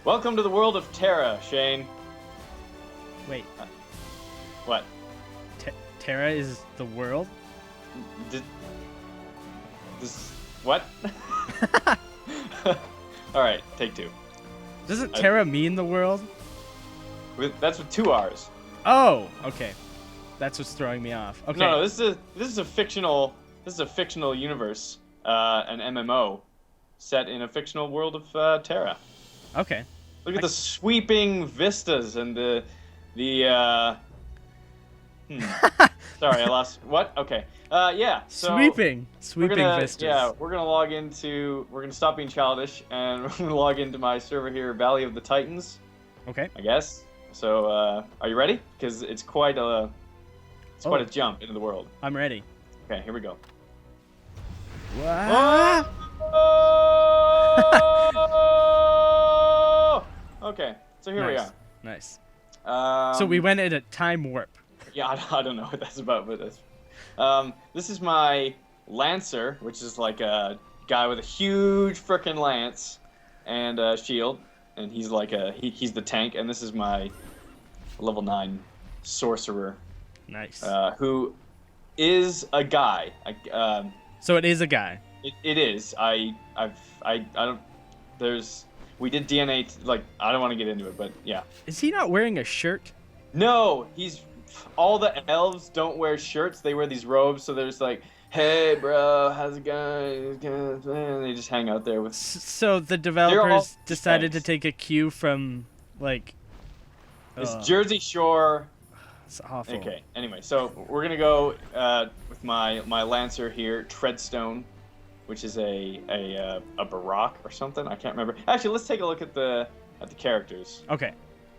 Welcome to the world of Tera, Shane. Wait, What? Tera is the world? Did this? What? All right, take two. Doesn't Tera mean the world? That's with two R's. Oh, okay. That's what's throwing me off. Okay. No, this is a fictional universe, an MMO, set in a fictional world of Tera. Okay. Look at the sweeping vistas and the Sorry, I lost. What? Okay. Yeah. So Sweeping vistas. Yeah, we're gonna stop being childish and we're gonna log into my server here, Valley of the Titans. Okay. I guess. So, are you ready? Because it's quite a jump into the world. I'm ready. Okay, here we go. What? Oh! Okay, so here we are. Nice. So So we went in a time warp. Yeah, I don't know what that's about, but this is my Lancer, which is like a guy with a huge frickin' lance and a shield, and he's like he's the tank, and this is my level 9 sorcerer, Nice. who is a guy. So it is a guy. It is. I don't. We did DNA. I don't want to get into it, but yeah. Is he not wearing a shirt? No, all the elves don't wear shirts. They wear these robes. So there's like, hey, bro, how's it going? And they just hang out there with. So the developers decided to take a cue from like. It's Jersey Shore. It's awful. Okay. Anyway, so we're gonna go with my Lancer here, Treadstone, which is a Barak or something. I can't remember. Actually, let's take a look at the characters. Okay.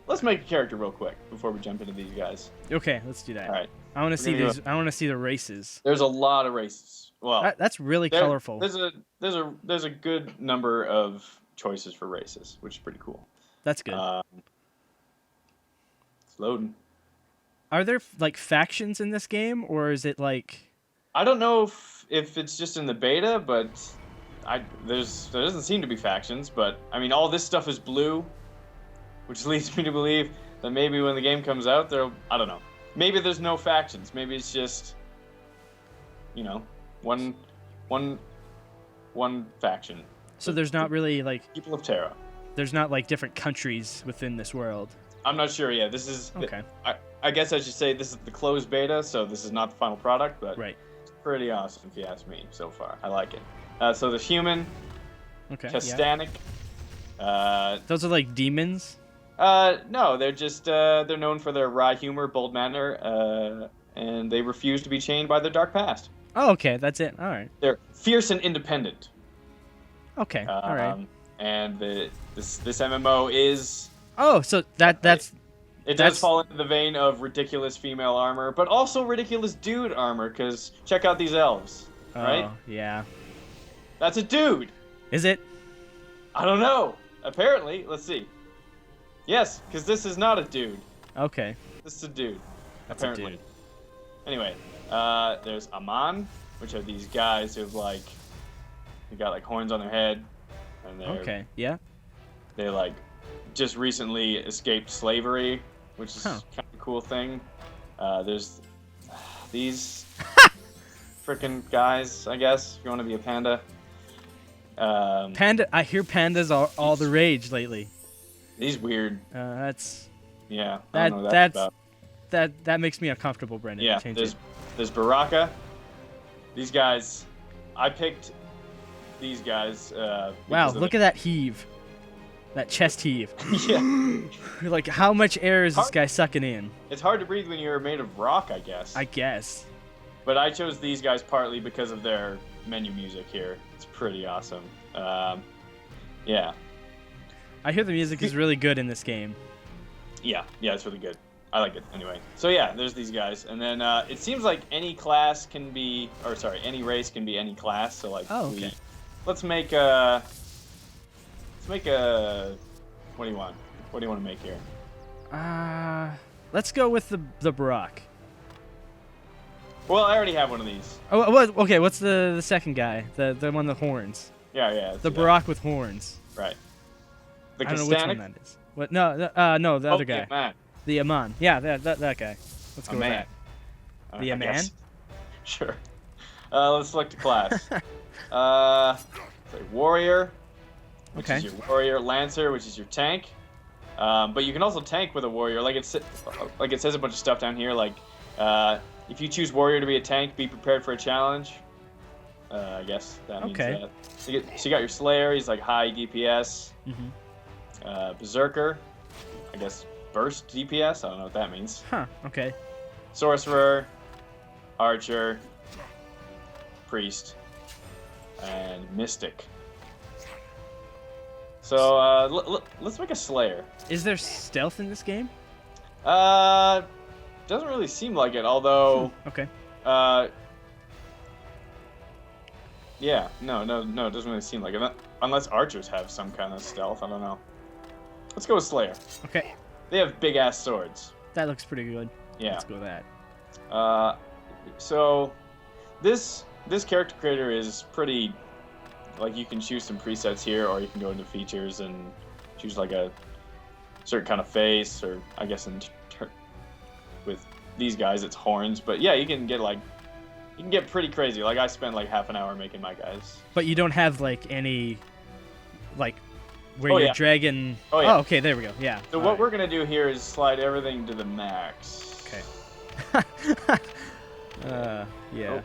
Let's make a character real quick before we jump into these guys. Okay, let's do that. All right. I want to see these. I want to see the races. There's a lot of races. Well, That's really colorful. There's a good number of choices for races, which is pretty cool. That's good. It's loading. Are there like factions in this game, or is it like? I don't know if it's just in the beta, but there doesn't seem to be factions. But I mean, all this stuff is blue, which leads me to believe that maybe when the game comes out, I don't know. Maybe there's no factions. Maybe it's just, one faction. So there's not really like People of Tera. there's not like different countries within this world. I'm not sure. Yeah, this is Okay. I guess I should say this is the closed beta, so this is not the final product, but Right. it's pretty awesome if you ask me so far. I like it. So there's human, Okay. Yeah. Castanic. Those are like demons. No, they're just they're known for their wry humor, bold manner, and they refuse to be chained by their dark past. Oh, okay. That's it. All right. They're fierce and independent. Okay. All right. And this MMO is. Oh, so that's. It does fall into the vein of ridiculous female armor, but also ridiculous dude armor, because check out these elves, right? Oh, yeah. That's a dude! Is it? I don't know. Apparently. Let's see. Yes, because this is not a dude. Okay. This is a dude. That's apparently. a dude. Anyway, there's Aman, which are these guys who've they got like horns on their head, and Okay. Yeah. they just recently escaped slavery, which is kind of a cool thing. There's these freaking guys, I guess, if you want to be a panda. Panda. I hear pandas are all the rage lately. These weird. That's. Yeah. I don't know what that's about. That makes me uncomfortable, Brendan. Yeah. Change There's it. Baraka. These guys. I picked these guys. Wow! Look at that heave. That chest heave. Yeah. Like, how much air is this guy sucking in? It's hard to breathe when you're made of rock, I guess. I guess. But I chose these guys partly because of their menu music here. It's pretty awesome. Yeah. I hear the music is really good in this game. Yeah, it's really good. I like it anyway. So yeah, there's these guys, and then it seems like any race can be any class. So like, let's make a. What do you want? What do you want to make here? Let's go with the Barak. Well, I already have one of these. Oh, okay. What's the second guy? The one with horns. Yeah. The Barak with horns. Right. The I don't know which one Castanic? that is. What? No, no, the other guy. Man. The Aman. Yeah, that guy. Let's go with Man. that. The I Aman? guess. Sure. Let's select a class. Say warrior, which is your warrior. Lancer, which is your tank. But you can also tank with a warrior. Like it says a bunch of stuff down here. Like if you choose warrior to be a tank, be prepared for a challenge. I guess that means that. So you got your Slayer. He's like high DPS. Berserker. I guess burst DPS. I don't know what that means. Huh. Okay. Sorcerer, Archer, Priest, and Mystic. So let's make a Slayer. Is there stealth in this game? Doesn't really seem like it. Although. Okay. Yeah. No. It doesn't really seem like it. Unless archers have some kind of stealth. I don't know. Let's go with Slayer. Okay. They have big ass swords. That looks pretty good. Yeah. Let's go with that. So this character creator is pretty, like, you can choose some presets here, or you can go into features and choose like a certain kind of face, or I guess with these guys it's horns. But yeah, you can get pretty crazy. Like I spent like half an hour making my guys. But you don't have like any, like, where your dragon. Oh yeah. Oh, okay, there we go. Yeah. So what we're gonna do here is slide everything to the max. Okay. Yeah. Oh,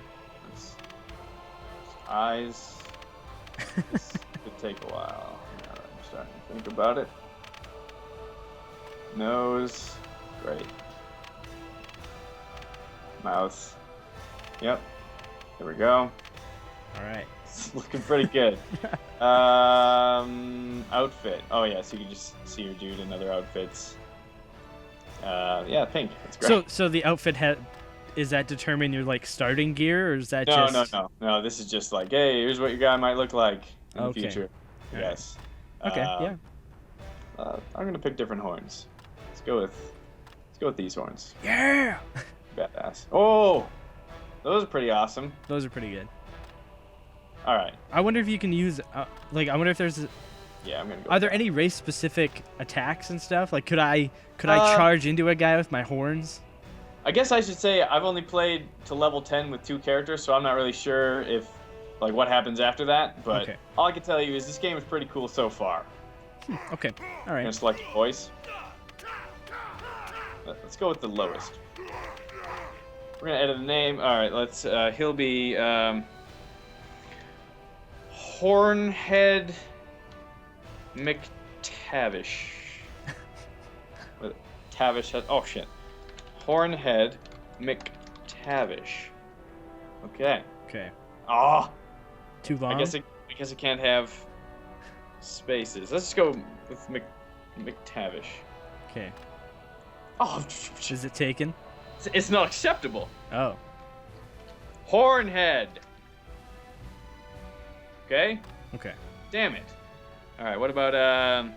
eyes. This could take a while. I'm starting to think about it. Nose. Great. Mouth. Yep. There we go. All right. It's looking pretty good. Outfit. Oh yeah, so you can just see your dude in other outfits. Yeah, pink. That's great. So the outfit is that determine your like starting gear, or is that just? No. This is just like, hey, here's what your guy might look like in the future. All Yes. Okay. Yeah. I'm gonna pick different horns. Let's go with these horns. Yeah. Badass. Oh, those are pretty awesome. Those are pretty good. All right. I wonder if you can use like, I wonder if there's. Yeah, I'm gonna go. Are there any race specific attacks and stuff? Like, could I charge into a guy with my horns? I guess I should say I've only played to level 10 with 2 characters, so I'm not really sure if, like, what happens after that. But all I can tell you is this game is pretty cool so far. Okay. All right. I'm gonna select a voice. Let's go with the lowest. We're gonna edit the name. All right. Let's. He'll be Hornhead McTavish. Tavish has. Oh shit. Hornhead McTavish. Okay. Okay. Ah. Too long. I guess it can't have spaces. Let's just go with McTavish. Okay. Oh. Is it taken? It's not acceptable. Oh. Hornhead. Okay. Okay. Damn it. All right. What about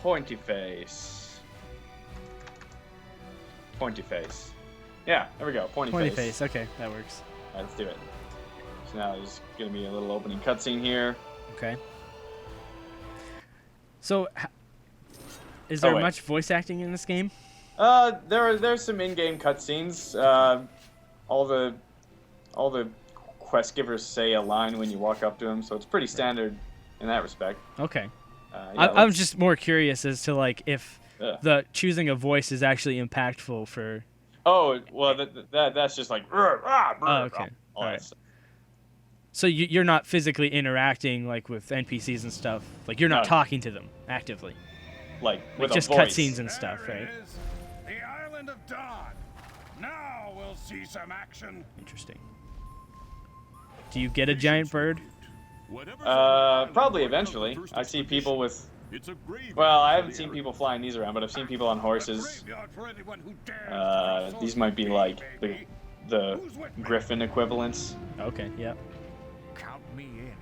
Pointy Face? Pointy Face. Yeah, there we go. Pointy face. Okay, that works. All right, let's do it. So now there's gonna be a little opening cutscene here. Okay. So, is there much voice acting in this game? There's some in-game cutscenes. All the quest givers say a line when you walk up to them, so it's pretty standard in that respect. Okay. Yeah, I'm just more curious as to like if the choosing a voice is actually impactful for. Oh well, that's just like. Oh, okay. All right. So you're not physically interacting like with NPCs and stuff. Like you're not talking to them actively. Like with just a voice. cutscenes and stuff, right? The island of Dawn. Now we'll see some action. Interesting. Do you get a giant bird? Probably eventually. I see people with. Well, I haven't seen people flying these around, but I've seen people on horses. These might be like the griffin equivalents. Okay. Yep. Count me in.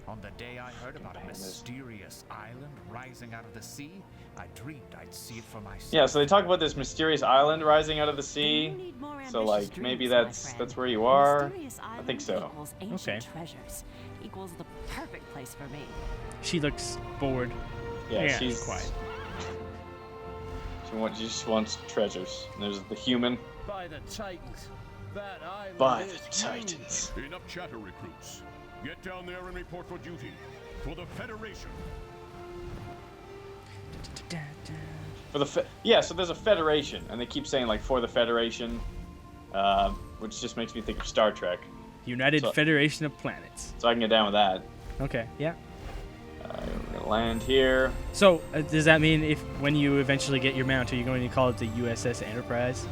On the day I heard about a mysterious island rising out of the sea, I dreamed I'd see it for myself. Yeah, so they talk about this mysterious island rising out of the sea. So like maybe that's where you are. I think so. Okay. Treasures equals the perfect place for me. She looks bored. Yeah, she's quiet. She just wants treasures. And there's the human. By the Titans. That island By is the huge. Titans. Enough chatter, recruits. Get down there and report for duty. For the Federation. So there's a Federation, and they keep saying like for the Federation, which just makes me think of Star Trek. United Federation of Planets. So I can get down with that. Okay, yeah. We're gonna land here. So does that mean if when you eventually get your mount, are you going to call it the USS Enterprise?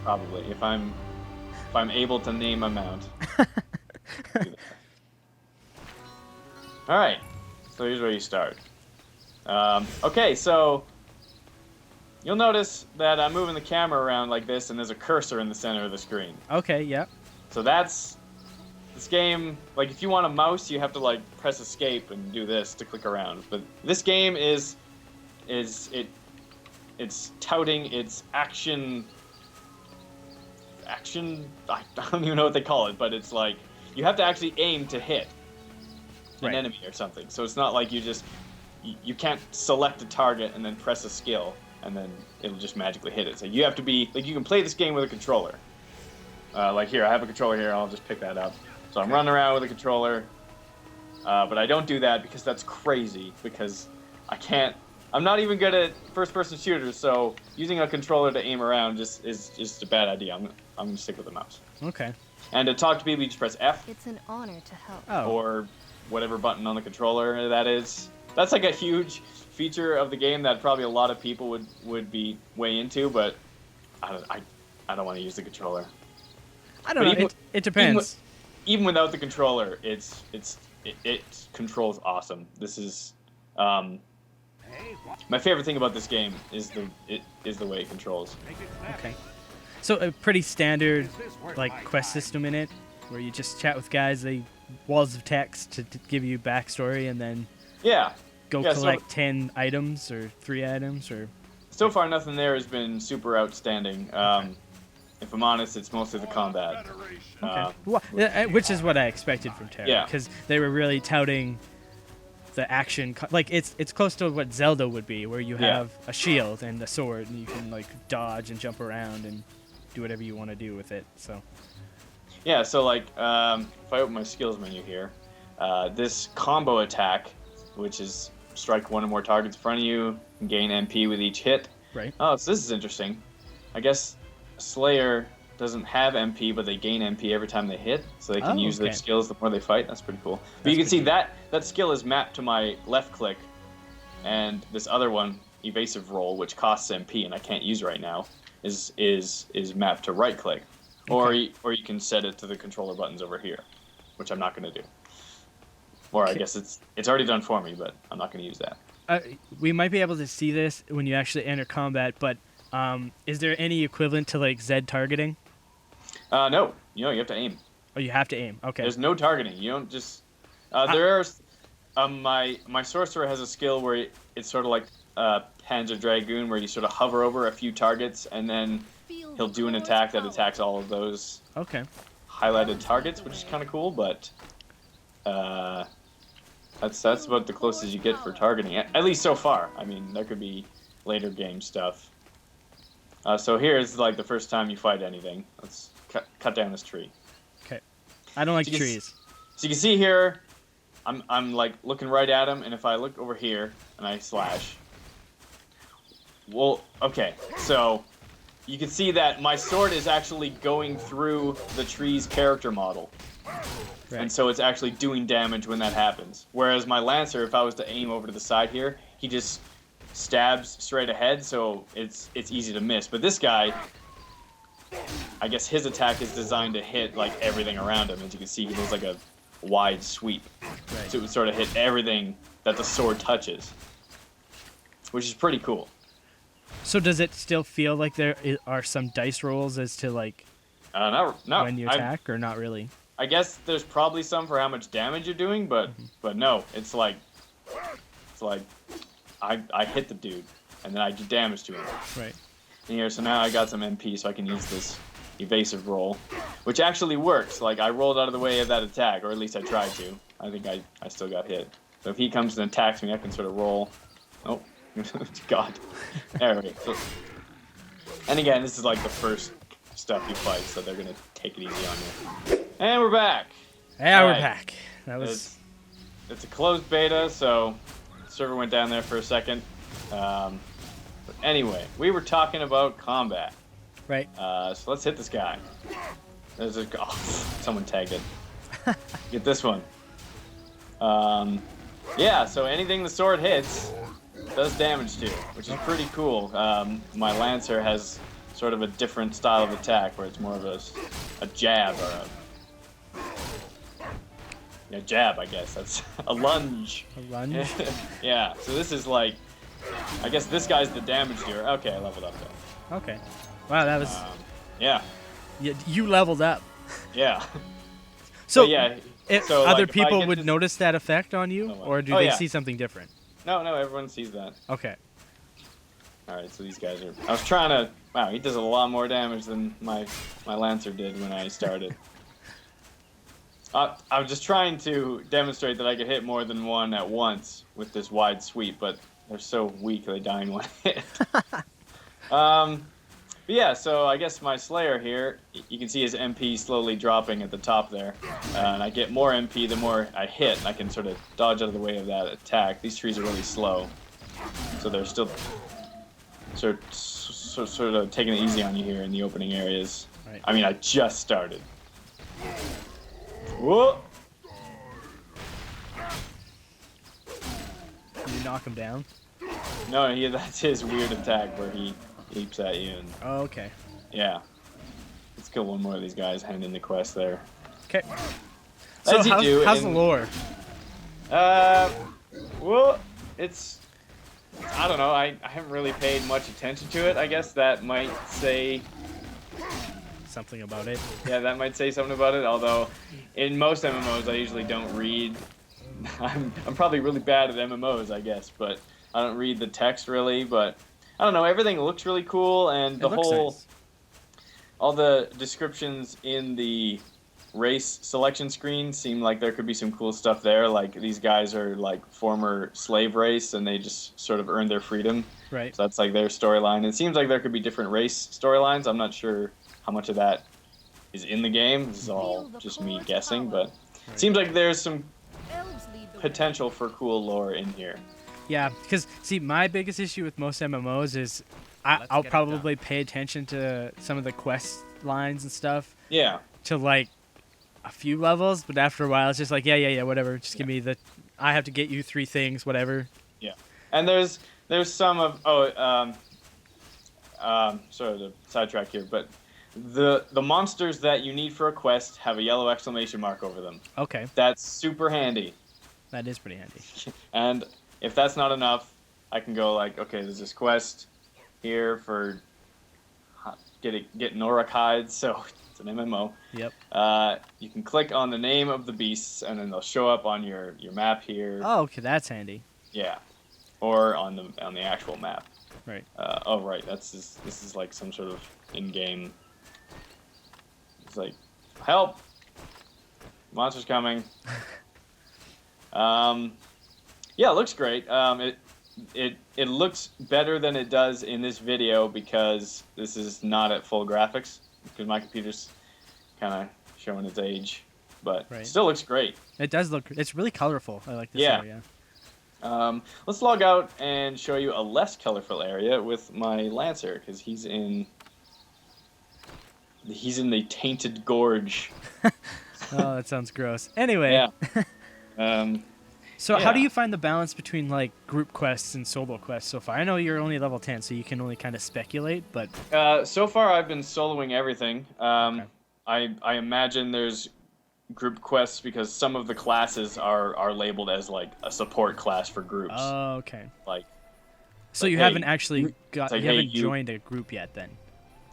Probably, if I'm able to name a mount. All right, so here's where you start. Okay, so you'll notice that I'm moving the camera around like this, and there's a cursor in the center of the screen. Okay, yeah. So that's this game. Like, if you want a mouse, you have to like press escape and do this to click around. But this game it's touting its action. I don't even know what they call it, but it's like you have to actually aim to hit an enemy or something. So it's not like you can't select a target and then press a skill and then it'll just magically hit it. So you have to be like, you can play this game with a controller. Like here, I have a controller here. I'll just pick that up. So I'm running around with a controller, but I don't do that because that's crazy. Because I'm not even good at first-person shooters. So using a controller to aim around is just a bad idea. I'm gonna stick with the mouse. Okay. And to talk to people, you just press F. It's an honor to help. Oh. Or whatever button on the controller that is. That's like a huge feature of the game that probably a lot of people would be way into, but I don't want to use the controller. I don't know. It depends. Even without the controller, it controls awesome. This is my favorite thing about this game is the way it controls. Okay. So a pretty standard like quest system in it, where you just chat with guys, they walls of text to give you backstory, and then go collect 10 items or 3 items or. So far, nothing there has been super outstanding. If I'm honest, it's mostly the combat. Okay. Which is what I expected from Tera, because they were really touting the action. Like it's close to what Zelda would be, where you have a shield and a sword, and you can like dodge and jump around and do whatever you want to do with it. So. Yeah, so like if I open my skills menu here, this combo attack, which is strike one or more targets in front of you, and gain MP with each hit. Right. Oh, so this is interesting. I guess Slayer doesn't have MP, but they gain MP every time they hit, so they can use their skills the more they fight. That's pretty cool. But you can see that skill is mapped to my left click, and this other one, evasive roll, which costs MP and I can't use right now, is mapped to right click. Okay. Or you can set it to the controller buttons over here, which I'm not going to do. Or I guess it's already done for me, but I'm not going to use that. We might be able to see this when you actually enter combat, but is there any equivalent to like Z targeting? No. You have to aim. Oh, you have to aim. Okay. There's no targeting. You don't just. There's my sorcerer has a skill where it's sort of like Panzer Dragoon, where you sort of hover over a few targets and then he'll do an attack that attacks all of those highlighted targets, which is kind of cool. But that's about the closest you get for targeting, at least so far. I mean, there could be later game stuff. So here's like the first time you fight anything. Let's cut down this tree. Okay. I don't like trees. So you can see here, I'm like looking right at him, and if I look over here and I slash, well, okay, so you can see that my sword is actually going through the tree's character model. Right. And so it's actually doing damage when that happens. Whereas my Lancer, if I was to aim over to the side here, he just stabs straight ahead, so it's easy to miss. But this guy, I guess his attack is designed to hit like everything around him. As you can see, he does like a wide sweep. Right. So it would sort of hit everything that the sword touches, which is pretty cool. So does it still feel like there are some dice rolls as to like no, when you attack, or not really? I guess there's probably some for how much damage you're doing, but no, it's like I hit the dude and then I do damage to him. Right. And here, so now I got some MP, so I can use this evasive roll, which actually works. Like I rolled out of the way of that attack, or at least I tried to. I think I still got hit. So if he comes and attacks me, I can sort of roll. Oh, God. There we go. So, and again, this is like the first stuff you fight, so they're gonna take it easy on you. And we're back. Yeah, we're Alright. back. That was. It's a closed beta, so the server went down there for a second. But anyway, we were talking about combat. Right. So let's hit this guy. There's a someone tagged it. Get this one. Yeah, so anything the sword hits does damage to, which is pretty cool. My Lancer has sort of a different style of attack, where it's more of a jab or a jab, I guess. That's a lunge. A lunge? Yeah, so this is like, I guess this guy's the damage dealer. Okay, I leveled up though. Okay. Wow, that was. Yeah. You leveled up. Yeah. So, yeah. Other like, if I people get would this- notice that effect on you, or do Oh, they yeah. see something different? No, everyone sees that. Okay. Alright, so these guys are... I was trying to... Wow, he does a lot more damage than my Lancer did when I started. I was just trying to demonstrate that I could hit more than one at once with this wide sweep, but they're so weak they die in one hit. But yeah, so I guess my Slayer here, you can see his MP slowly dropping at the top there. And I get more MP the more I hit, and I can sort of dodge out of the way of that attack. These trees are really slow, so they're still sort of taking it easy on you here in the opening areas. Right. I mean, I just started. Whoa! Can you knock him down? No, that's his weird attack where he leaps at you and... Oh, okay. Yeah. Let's kill one more of these guys, hand in the quest there. Okay. As So you do how's the in- lore? Well, it's... I don't know, I haven't really paid much attention to it. I guess that might say... Something about it. Yeah, that might say something about it, although in most MMOs I usually don't read... I'm probably really bad at MMOs, I guess, but I don't read the text really, but... I don't know, everything looks really cool, and the It looks whole... nice. All the descriptions in the race selection screen seem like there could be some cool stuff there. Like, these guys are, like, former slave race, and they just sort of earned their freedom. Right. So that's, like, their storyline. It seems like there could be different race storylines. I'm not sure how much of that is in the game. This is all just me guessing, but it seems like there's some Elves lead the way. potential for cool lore in here. Yeah, because, see, my biggest issue with most MMOs is Let's I'll get it probably pay attention to some of the quest lines and stuff Yeah. to, like, a few levels, but after a while, it's just like, yeah, whatever. Just give me the... I have to get you 3 things, whatever. Yeah. And there's some of... sorry to sidetrack here, but the monsters that you need for a quest have a yellow exclamation mark over them. Okay, That's super handy. that is pretty handy. And if that's not enough, I can go like, okay, there's this quest here for get Norak hides, so it's an MMO. Yep. You can click on the name of the beasts, and then they'll show up on your map here. Oh, okay, that's handy. Yeah, or on the actual map. Right. Oh, right. This is like some sort of in-game. It's like, help! Monster's coming. Yeah, it looks great. It looks better than it does in this video because this is not at full graphics because my computer's kind of showing its age, but Right. it still looks great. It does look... It's really colorful. I like this Yeah. area. Let's log out and show you a less colorful area with my Lancer because he's in the Tainted Gorge. Oh, that sounds gross. Anyway. Yeah. So how do Yeah. you find the balance between, like, group quests and solo quests so far? I know you're only level 10, so you can only kind of speculate, but... So far, I've been soloing everything. Okay. I imagine there's group quests because some of the classes are labeled as like a support class for groups. Oh, okay. Like, So like, you hey, haven't actually got... like, you hey, haven't you- joined a group yet, then?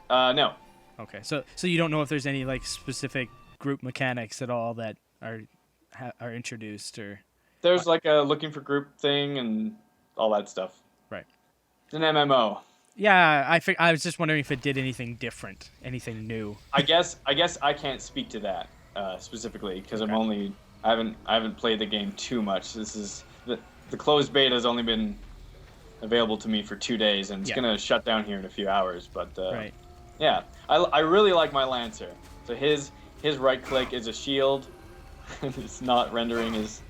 no. Okay. So you don't know if there's any, like, specific group mechanics at all that are introduced, or... There's like a looking for group thing and all that stuff. Right. It's an MMO. Yeah, I was just wondering if it did anything different, anything new. I guess I can't speak to that specifically because I'm Okay. only I haven't played the game too much. This is the closed beta has only been available to me for 2 days, and it's gonna shut down here in a few hours. But Right. yeah, I really like my Lancer. So his right click is a shield. It's not rendering his.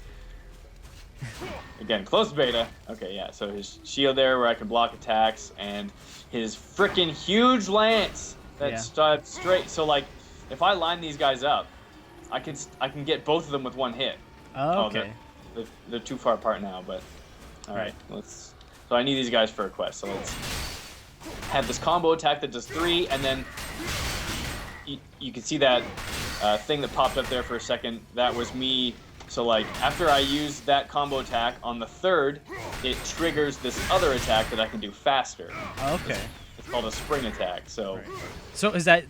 Again, closed beta. Okay, yeah. So his shield there, where I can block attacks, and his freaking huge lance that's straight. So like, if I line these guys up, I can get both of them with one hit. Oh, okay. They're too far apart now, but all right. Let's. So I need these guys for a quest. So let's have this combo attack that does 3, and then you can see that thing that popped up there for a second. That was me. So like after I use that combo attack on the 3rd, it triggers this other attack that I can do faster. Okay. It's called a spring attack. So. So is that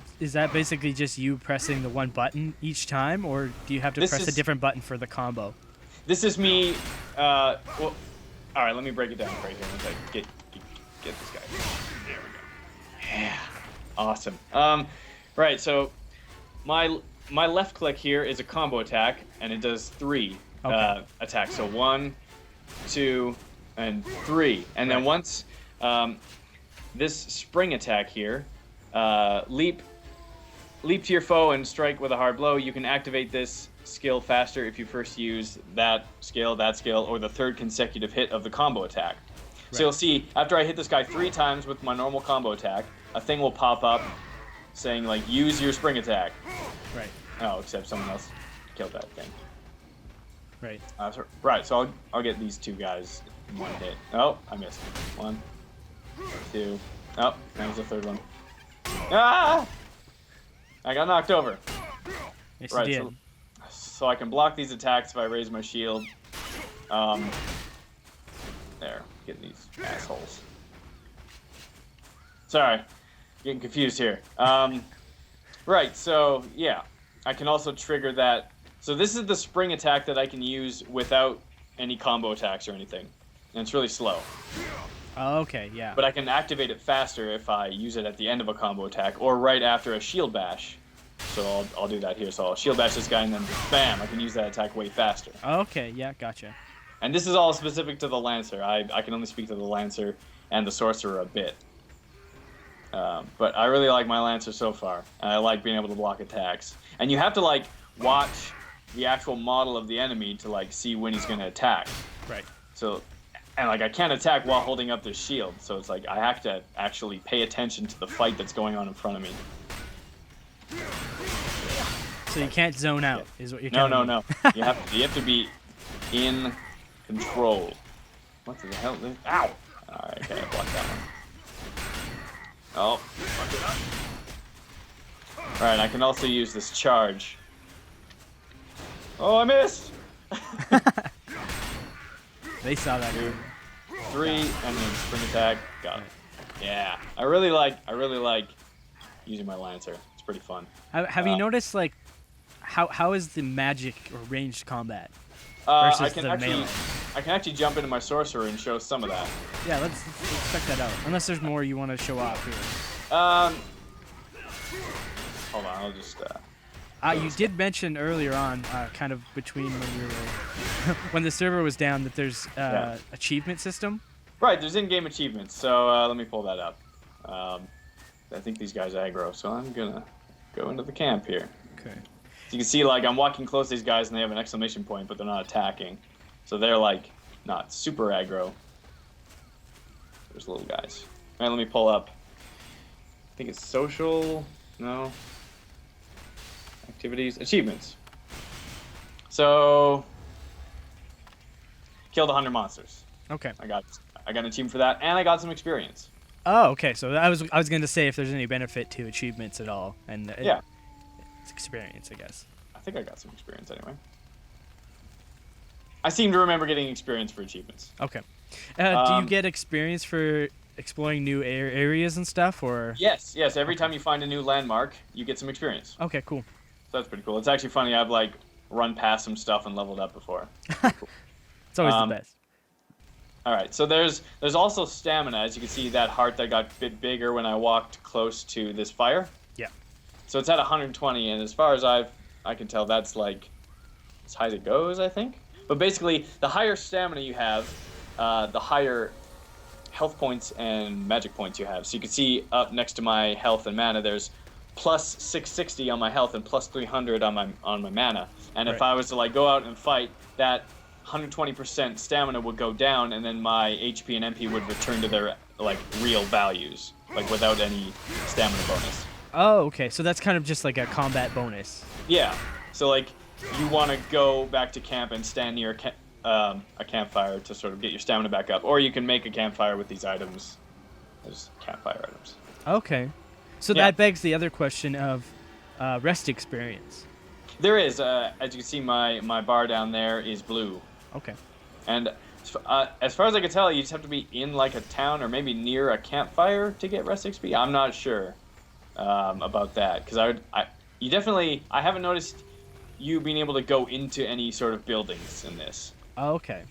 basically just you pressing the one button each time, or do you have to press a different button for the combo? This is me. Well, all right. Let me break it down right here. Once I get this guy. There we go. Yeah. Awesome. Right. So my left click here is a combo attack, and it does 3 attacks. So 1, 2, and 3. And then once this spring attack here, leap to your foe and strike with a hard blow. You can activate this skill faster if you first use that skill, or the 3rd consecutive hit of the combo attack. Right. So you'll see after I hit this guy 3 times with my normal combo attack, a thing will pop up saying like use your spring attack. Right. Oh, except someone else killed that thing. Right. Right. So I'll get these 2 guys in one hit. Oh, I missed. 1, 2. Oh, that was the 3rd one. Ah! I got knocked over. Yes, you did. So I can block these attacks if I raise my shield. There, getting these assholes. Sorry, getting confused here. Right, so yeah, I can also trigger that. So this is the spring attack that I can use without any combo attacks or anything, and it's really slow. Oh, okay, yeah. But I can activate it faster if I use it at the end of a combo attack or right after a shield bash. So I'll do that here. So I'll shield bash this guy, and then bam, I can use that attack way faster. Okay, yeah, gotcha. And this is all specific to the Lancer. I can only speak to the Lancer and the Sorcerer a bit. But I really like my Lancer so far. And I like being able to block attacks. And you have to like watch the actual model of the enemy to like see when he's going to attack. Right. So, and like I can't attack while holding up this shield. So it's like I have to actually pay attention to the fight that's going on in front of me. So you can't zone out, is what you're telling me. No. You have to be in control. What the hell? Ow! All right, okay, I blocked that one. Oh, fuck it up. All right, I can also use this charge. Oh, I missed. They saw that. 2, 3, and then spring attack. Got it. Yeah, I really like using my Lancer. It's pretty fun. Have you noticed like how is the magic or ranged combat versus the melee? I can actually jump into my Sorcerer and show some of that. Yeah, let's check that out. Unless there's more you want to show off here. Hold on, I'll just. You did mention earlier on, kind of between when we were, when the server was down, that there's achievement system. Right, there's in-game achievements. So let me pull that up. I think these guys aggro, so I'm gonna go into the camp here. Okay. So you can see, like, I'm walking close to these guys, and they have an exclamation point, but they're not attacking. So they're, like, not super aggro. There's little guys. All right, let me pull up. I think it's social. No. Activities. Achievements. So, killed 100 monsters. Okay. I got an achievement for that, and I got some experience. Oh, okay. So I was going to say if there's any benefit to achievements at all, and yeah, it's experience, I guess. I think I got some experience anyway. I seem to remember getting experience for achievements. Okay. Do you get experience for exploring new areas and stuff, or? Yes. Every time you find a new landmark, you get some experience. Okay, cool. So that's pretty cool. It's actually funny. I've like run past some stuff and leveled up before. Cool. It's always the best. All right. So there's also stamina. As you can see, that heart that got a bit bigger when I walked close to this fire. Yeah. So it's at 120, and as far as I can tell, that's like as high as it goes, I think. But basically, the higher stamina you have, the higher health points and magic points you have. So you can see up next to my health and mana, there's plus 660 on my health and plus 300 on my mana. And if I was to like go out and fight, that 120% stamina would go down, and then my HP and MP would return to their like real values, like without any stamina bonus. Oh, okay. So that's kind of just like a combat bonus. Yeah. So like you want to go back to camp and stand near a campfire to sort of get your stamina back up, or you can make a campfire with these items. There's campfire items. Okay. So that begs the other question of rest experience. There is, as you can see, my bar down there is blue. Okay. And as far as I can tell, you just have to be in like a town or maybe near a campfire to get rest XP. I'm not sure about that, because I haven't noticed you being able to go into any sort of buildings in this. Okay.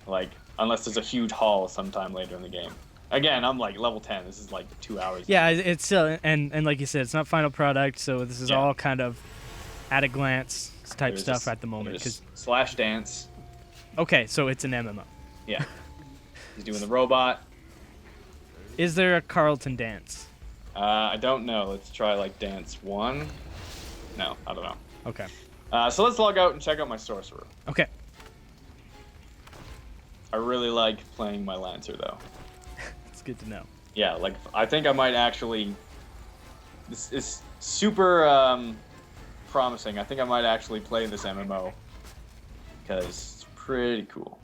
Like, unless there's a huge hall sometime later in the game. Again, I'm like level 10. This is like 2 hours. Yeah, it's still, and like you said, it's not final product, so this is all kind of at a glance type stuff at the moment. Cause slash dance. Okay, so it's an MMO. Yeah. He's doing the robot. Is there a Carlton dance? I don't know. Let's try like dance 1. No, I don't know. Okay. So let's log out and check out my sorcerer. Okay. I really like playing my Lancer though. It's good to know. Yeah, like I think I might actually. This is super promising. I think I might actually play this MMO because it's pretty cool.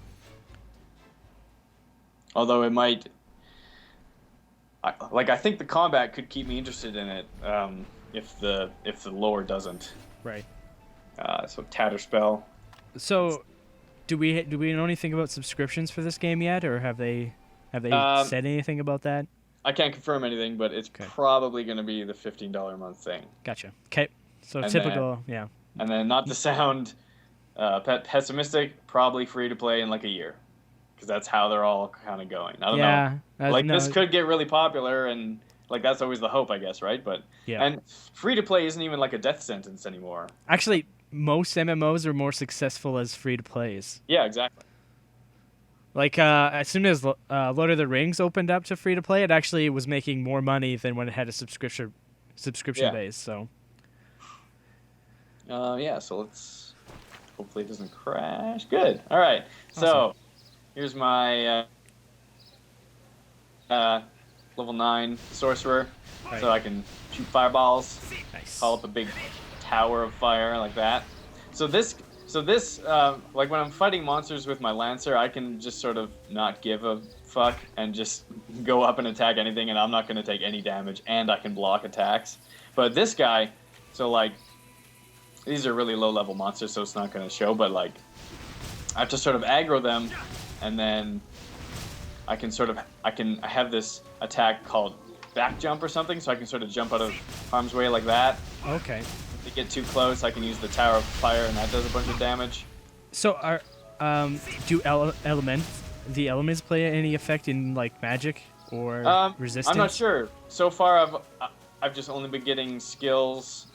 Although it might. I think the combat could keep me interested in it if the lore doesn't. Right. So Tatterspell. So, do we know anything about subscriptions for this game yet, or have they said anything about that? I can't confirm anything, but it's probably going to be the $15 a month thing. Gotcha. Okay. So and typical, then, And then, not to sound pessimistic, probably free to play in like a year, because that's how they're all kind of going. I don't know. Like this could get really popular, and like that's always the hope, I guess, right? But and free to play isn't even like a death sentence anymore. Actually, most MMOs are more successful as free to plays. Yeah, exactly. Like as soon as Lord of the Rings opened up to free to play, it actually was making more money than when it had a subscription base. So. So let's. Hopefully it doesn't crash. Good. All right. Awesome. So here's my level 9 sorcerer, so I can shoot fireballs. Nice. Call up a big tower of fire like that. So this, like when I'm fighting monsters with my Lancer, I can just sort of not give a fuck and just go up and attack anything, and I'm not going to take any damage, and I can block attacks. But this guy, so like, these are really low-level monsters, so it's not going to show, but like, I have to sort of aggro them, and then I have this attack called back jump or something, so I can sort of jump out of harm's way like that. Okay. If they get too close, I can use the Tower of Fire, and that does a bunch of damage. So are do the elements play any effect in like magic or resistance? I'm not sure. So far, I've just only been getting skills.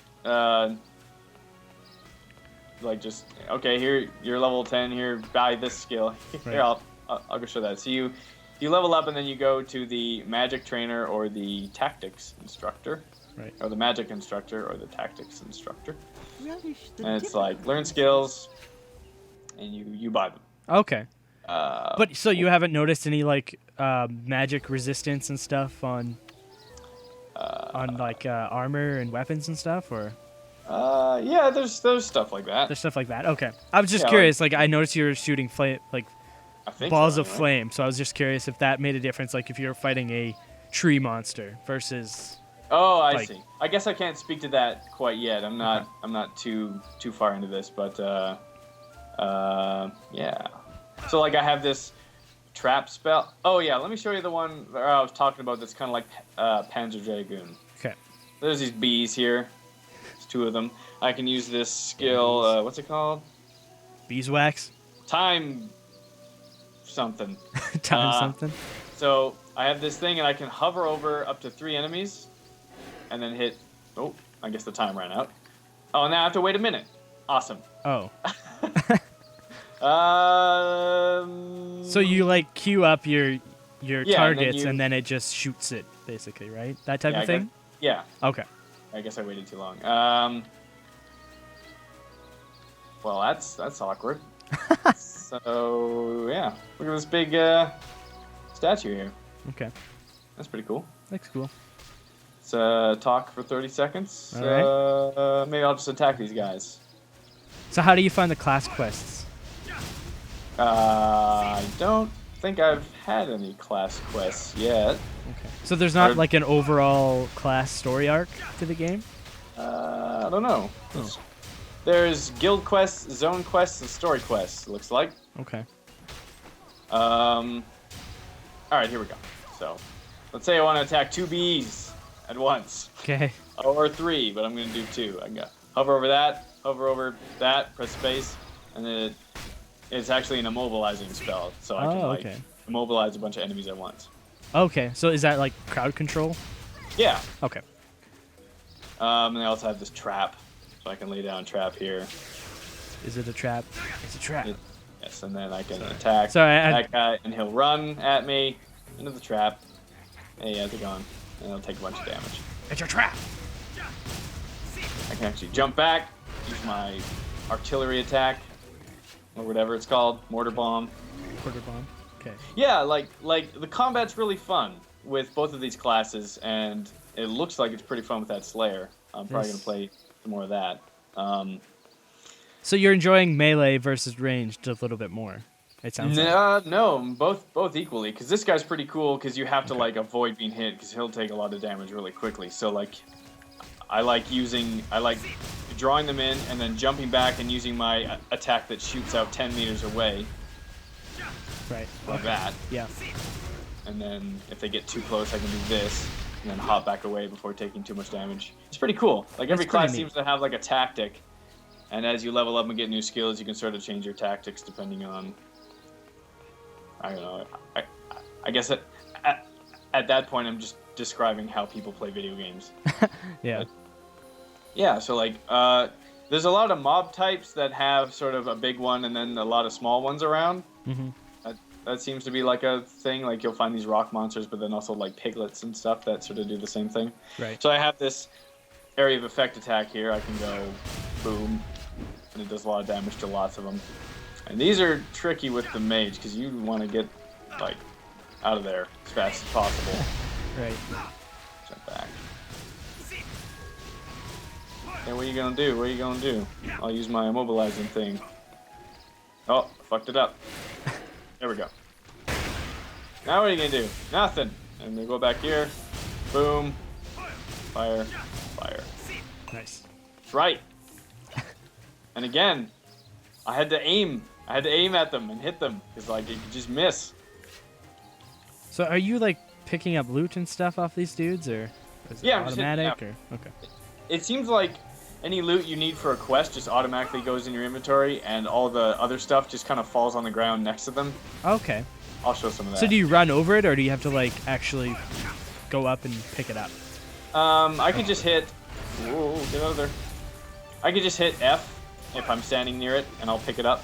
Like just okay, here you're level 10. Here, buy this skill. Here, I'll go show that. So you level up, and then you go to the magic trainer or the tactics instructor, right? Or the magic instructor or the tactics instructor. And it's like learn skills, and you buy them. Okay. But so you haven't noticed any like magic resistance and stuff on like armor and weapons and stuff, or? Yeah, there's stuff like that. There's stuff like that. Okay. I was just curious. Like I noticed you were shooting balls of flame, so I was just curious if that made a difference. Like if you're fighting a tree monster versus. Oh, I see. I guess I can't speak to that quite yet. I'm not too far into this, but yeah. So like I have this trap spell. Oh yeah, let me show you the one that I was talking about. That's kind of like Panzer Dragoon. Okay. There's these bees here. There's 2 of them. I can use this skill. What's it called? Beeswax. Time something. Time something. So I have this thing, and I can hover over up to 3 enemies, and then hit. Oh, I guess the time ran out. Oh, now I have to wait a minute. Awesome. Oh. So you like queue up your Yeah, targets and then it just shoots it basically, right? That type of thing? Yeah. Okay. I guess I waited too long. Well, that's awkward. So yeah, look at this big statue here. Okay. That's pretty cool. Looks cool. Let's talk for 30 seconds. All right. Maybe I'll just attack these guys. So how do you find the class quests? I don't think I've had any class quests yet. Okay. So there's not like an overall class story arc to the game? I don't know. Oh. There's guild quests, zone quests, and story quests, it looks like. Okay. Alright, here we go. So, let's say I want to attack 2 bees at once. Okay. Or 3, but I'm going to do 2. I can go hover over that, press space, and then it's actually an immobilizing spell. So I can immobilize a bunch of enemies at once. Okay, so is that like crowd control? Yeah. Okay. And I also have this trap, so I can lay down a trap here. Is it a trap? It's a trap. Yes, and then I can attack that guy, and he'll run at me into the trap. Hey, how's it going? And he'll take a bunch of damage. It's a trap. I can actually jump back, use my artillery attack, or whatever it's called, mortar bomb. Quarter bomb. Okay. Yeah, like the combat's really fun with both of these classes, and it looks like it's pretty fun with that Slayer. I'm probably gonna play some more of that. So you're enjoying melee versus ranged a little bit more. It sounds like. No, both equally, because this guy's pretty cool because you have to like avoid being hit because he'll take a lot of damage really quickly. So like, I like drawing them in and then jumping back and using my attack that shoots out 10 meters away. Right. Like that. Yeah. And then if they get too close, I can do this and then hop back away before taking too much damage. It's pretty cool. Like every class seems to have like a tactic, and as you level up and get new skills, you can sort of change your tactics depending on. I don't know. I guess at that point, I'm just describing how people play video games. Yeah. But, yeah. So like, there's a lot of mob types that have sort of a big one and then a lot of small ones around. Mm-hmm. That seems to be like a thing. Like you'll find these rock monsters, but then also like piglets and stuff that sort of do the same thing. Right. So I have this area of effect attack here. I can go boom, and it does a lot of damage to lots of them. And these are tricky with the mage because you want to get like out of there as fast as possible. Right. Jump back. And what are you gonna do? What are you gonna do? I'll use my immobilizing thing. Oh, fucked it up. There we go. Now what are you gonna do? Nothing. And we go back here. Boom. Fire. Fire. Nice. That's right. And again, I had to aim. I had to aim at them and hit them because like you could just miss. So are you like picking up loot and stuff off these dudes, or is it automatic? Or okay. It seems like any loot you need for a quest just automatically goes in your inventory, and all the other stuff just kind of falls on the ground next to them. Okay. I'll show some of that. So do you run over it, or do you have to like actually go up and pick it up? I could just hit. Whoa, get out of there. I could just hit F if I'm standing near it, and I'll pick it up.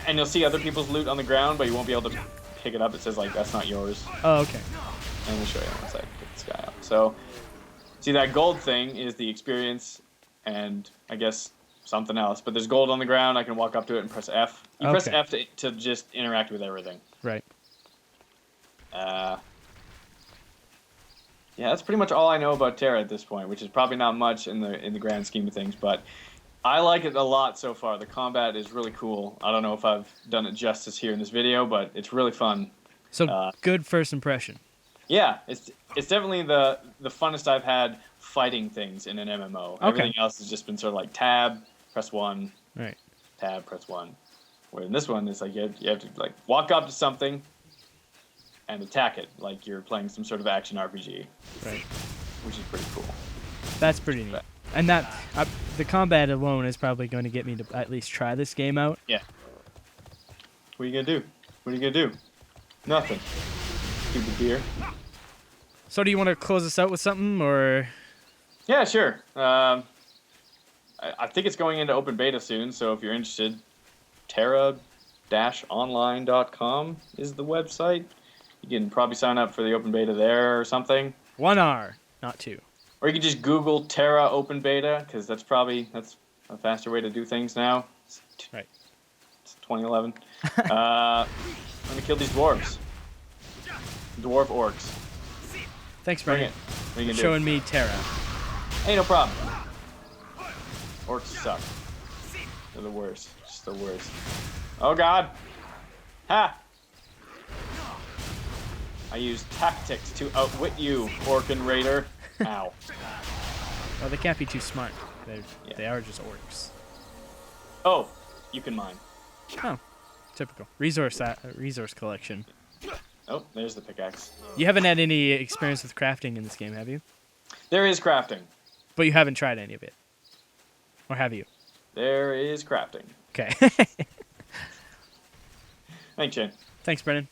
And you'll see other people's loot on the ground, but you won't be able to pick it up. It says like that's not yours. Oh, okay. And let me show you once I pick this guy up. So, see that gold thing is the experience, and I guess something else. But there's gold on the ground. I can walk up to it and press F. You press F to just interact with everything. Right. Yeah, that's pretty much all I know about Tera at this point, which is probably not much in the grand scheme of things, but I like it a lot so far. The combat is really cool. I don't know if I've done it justice here in this video, but it's really fun. So good first impression. Yeah, it's definitely the funnest I've had fighting things in an MMO. Okay. Everything else has just been sort of like tab, press 1, right. Tab, press 1. Where in this one, it's like you have to like walk up to something and attack it like you're playing some sort of action RPG. Right. Which is pretty cool. That's pretty neat. And that the combat alone is probably going to get me to at least try this game out. Yeah. What are you gonna do? What are you gonna do? Nothing. Stupid deer. So do you want to close this out with something, or? Yeah, sure. I think it's going into open beta soon, so if you're interested, Tera online.com is the website. You can probably sign up for the open beta there or something. 1R, not 2. Or you can just Google Tera open beta, because that's a faster way to do things now. Right. It's 2011. I'm gonna kill these dwarves. Dwarf orcs. Thanks, Bring Brennan. it. What are you gonna Showing me Tera. Hey, no problem. Orcs suck. They're the worst. Just the worst. Oh god. Ha! I use tactics to outwit you, Orcan Raider. Ow. Oh, they can't be too smart. Yeah. They are just orcs. Oh, you can mine. Oh, typical. Resource collection. Oh, there's the pickaxe. You haven't had any experience with crafting in this game, have you? There is crafting. But you haven't tried any of it. Or have you? There is crafting. Okay. Thanks, Shane. Thanks, Brennan.